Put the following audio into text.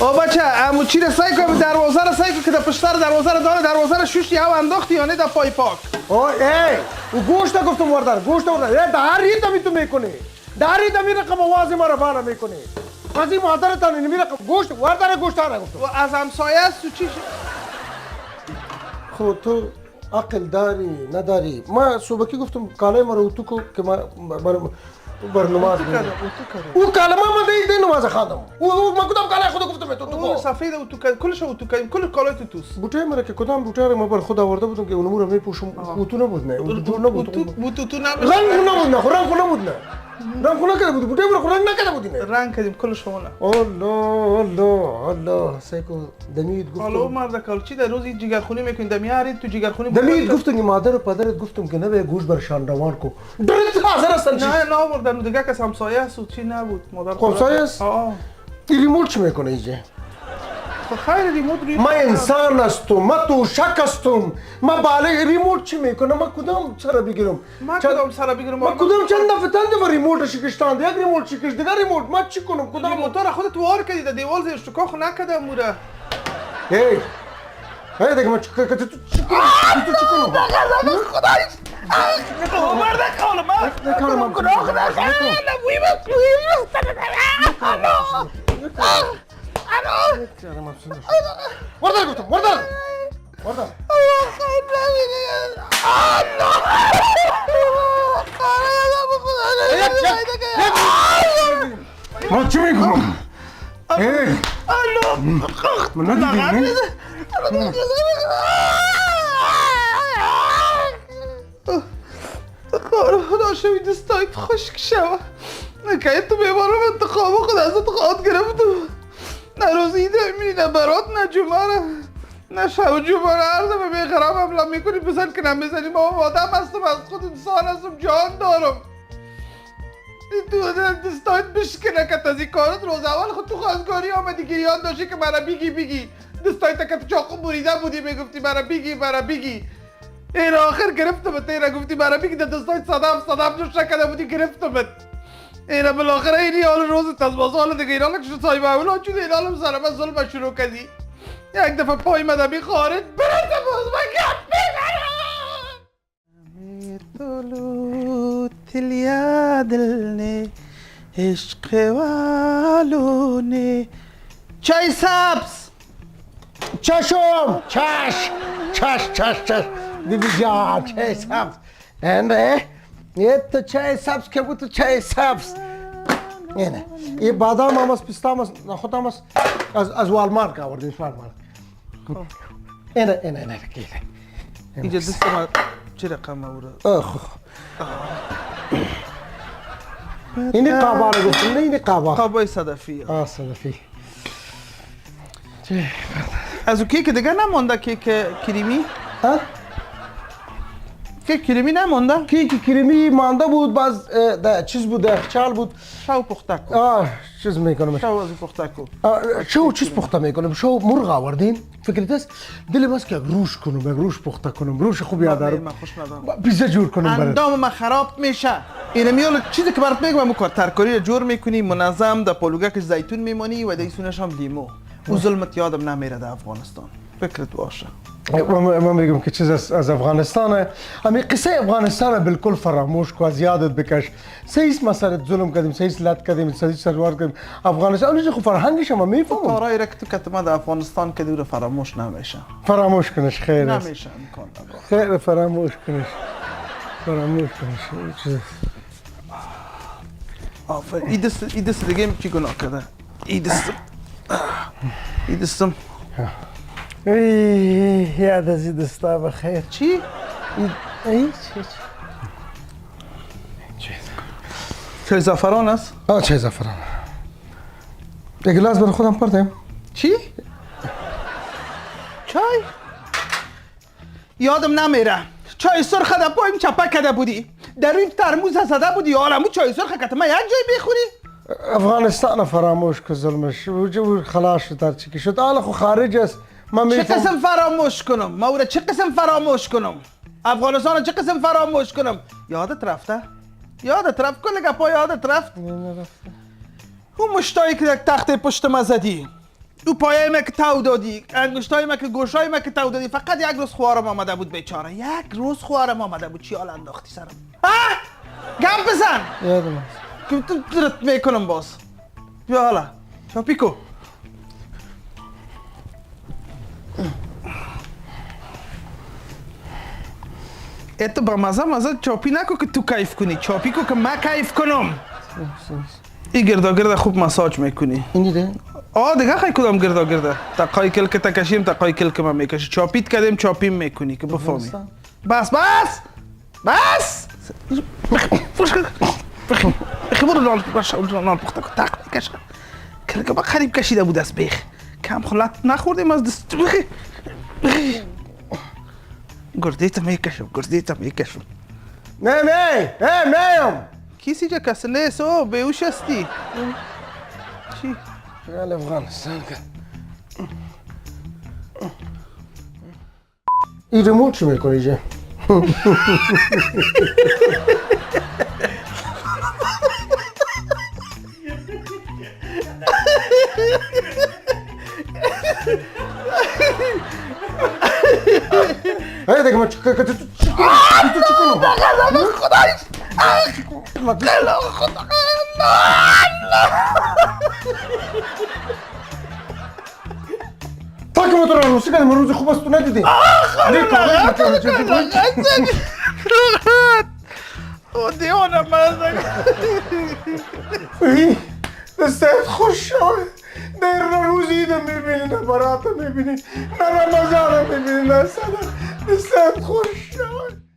او بچه امو چی را سعی کنم دروازه را سعی کنم که در پشتر دروازه را داره دروازه را شوشی او انداختی یا نه در پای پاک ای او گوشت گفتم وردن گوشت وردن داری دمی تو میکنی داری دمی رقم آواز ما را بالا میکنی قضی مادرتان نمی رقم گوشت وردن گوشت ها گفتم و از همسایه است تو چی خب تو عقل داری نداری ما صبحی گفتم کالای ما رو تو کو که ما بر نماز او کالما من دی نماز خواندم او ما کدام کالای خود گفتم تو او سفید او تو کلش او تو کل کالای تو توست بوته مرا که کدام بوته رو ما بر خود آورده بودم که اونمو رو میپوشم او تو نبود نه او تو نبود تو نبود رنگ نبود نه رنگ نکرده بود بوته مرا رنگ نکرده بود نه رنگ کردیم کلش خونه الله سیکو دمید گفتم حالا مرد کال چی در روزی جگرخونی میکنی دمیارید تو جگرخونی دمید گفتم که مادر و پدرت گفتم که نباید گوش برشان روان کو درت حاضر هستن نه آوردن دیگه کس همسایه است و چی نبود مادر همسایه است این ریموت چی میکنه اینجا خیر ریموت ما انسان هستم ما تو شک هستم ما بالغ ریموت چی میکنه ما کدام سر بگیرم ما کدام سر بگیرم ما کدام چند دفعه تند با ریموت شکستان یک ریموت شکست دیگر ریموت ما چی کنم کدام موتور خودت وار کردی در دیوال زیر شکاخ نکردم موره هی دیگه ما چی کنم تو چی کنم خدایش مرد کالما گناه نکنه وردن گفتم وردن ما چی میکنم من ندیدیم خدا شوی دستایت خشک شوه نکه تو بیمارم انتخاب خود از انتخابات گرفتم نه روزی ایده میری نه برات نه جمعه نه شب جمعه عرضه به بیخرام حمله میکنی بزن که نمیزنی ما آدم هستم از خود انسان هستم جان دارم تو دستایت بشکنه که تازی کارت روز اول خود تو خواستگاری آمدی گریان داشتی که مرا بگی دستایت که تو چاقو بریده بودی میگفتی مرا بگی این آخر گرفتمت اینا گفتی مرا بگی در دستایت صدام جو شکده بودی گرفتمت اینا بالاخره اینی حال روزت از بازال دیگه اینا لکشو صاحب اولا چون این حالم سرم از ظلم شروع کردی یک دفعه پای مدبی خارج برد باز من گفت بگرم امیر طولو تلیا دلنه عشق والونه چای سبز چشم چش بیبی جان چای سبز اینه یه تو چای سبز که بود تو چای سبز اینه این بادام هم از پستا هم از نخود هم از والمارک آوردیم والمارک اینه اینجا دست ما چه رقم آورد اینه قابا رو گفتم نه اینه قابای صدفی صدفی از او کیک دیگه نمونده کیک کریمی؟ کیک کریمی نمونده؟ کیک کریمی مانده بود باز چیز بود یخچال بود شو پخته کن چیز میکنم شو از پخته کن شو چیز پخته میکنم شو مرغ آوردین فکرت است دل بس که روش پخته کنم روش خوب یاد دارم من خوش ندارم پیزا جور کنم برات اندام ما خراب میشه اینه میول چیزی که برات میگم کار ترکاری جور میکنی منظم در پلوگک زیتون میمونی و دیسونش هم لیمو او ظلمت یادم نمیره در افغانستان فکرت باشه من میگم که چیز از افغانستانه همین قصه افغانستان بالکل فراموش کو از یادت بکش سیس مسئله ظلم کردیم سیس لط کردیم سیس سروار کردیم افغانستان اونجا خو فرهنگش ما میفهمم کارای را که تو کتما در افغانستان که دور فراموش نمیشه فراموش کنش خیر است نمیشه امکان نداره خیر فراموش کنش آفر این دست دیگه چی گناه کرده این دستم یاد از این دستا بخیر چی؟ چای زعفران است؟ چای زعفران یک گلاس برای خودم پردیم چی؟ چای؟ یادم نمیره چای سرخ در پایم چپک کرده بودی در این ترموز زده بودی آرامو چای سرخ که ما یک جای بخوری؟ افغانستان فراموش که ظلمش وجود خلاص شد در چی که شد حالا خو خارج است چه قسم فراموش کنم؟ مورد چه قسم فراموش کنم؟ افغانستان چه قسم فراموش کنم؟ یادت رفته؟ یادت رفت کل گپا یادت رفت؟ نه نرفته اون مشتایی که یک تخت پشت ما زدی او پایه ما که تو دادی، انگشتای ما که گوشای ما که تو دادی، فقط یک روز خوارم آمده بود بیچاره. یک روز خوارم آمده بود، چی حال انداختی سرم؟ ها؟ گم بزن. یادم است. که تو درت میکنم باز. بیا حالا. چاپی کو. اتو با مزه چاپی نکو که تو کیف کنی، چاپی کو که ما کیف کنم. این گردا خوب مساج میکنی. اینی ده؟ دیگه خیلی کدام گردا تقای کل که تکشیم تقای کل که ما میکشی، چاپیت کردیم چاپیم میکنی که بفهمی. بس بخی برو نال پخته کن تق میکشه کل که با خریب کشیده بود از بیخ کم خلط نخوردیم از دست بخی گردیتا میکشم نه میم کیسی جا کسی نیست بیوش هستی چی؟ شغال افغانستان که این ریموت چی میکنی جا؟ هی دیگه من چیکنم تا که ما تو را روسی کردیم روز خوب است تو ندیدیم دیوانم دستت خوش شد در روزی رو میبینی نه برات رو میبینی نه رمضان رو میبینی نه صدر دستت خوش شد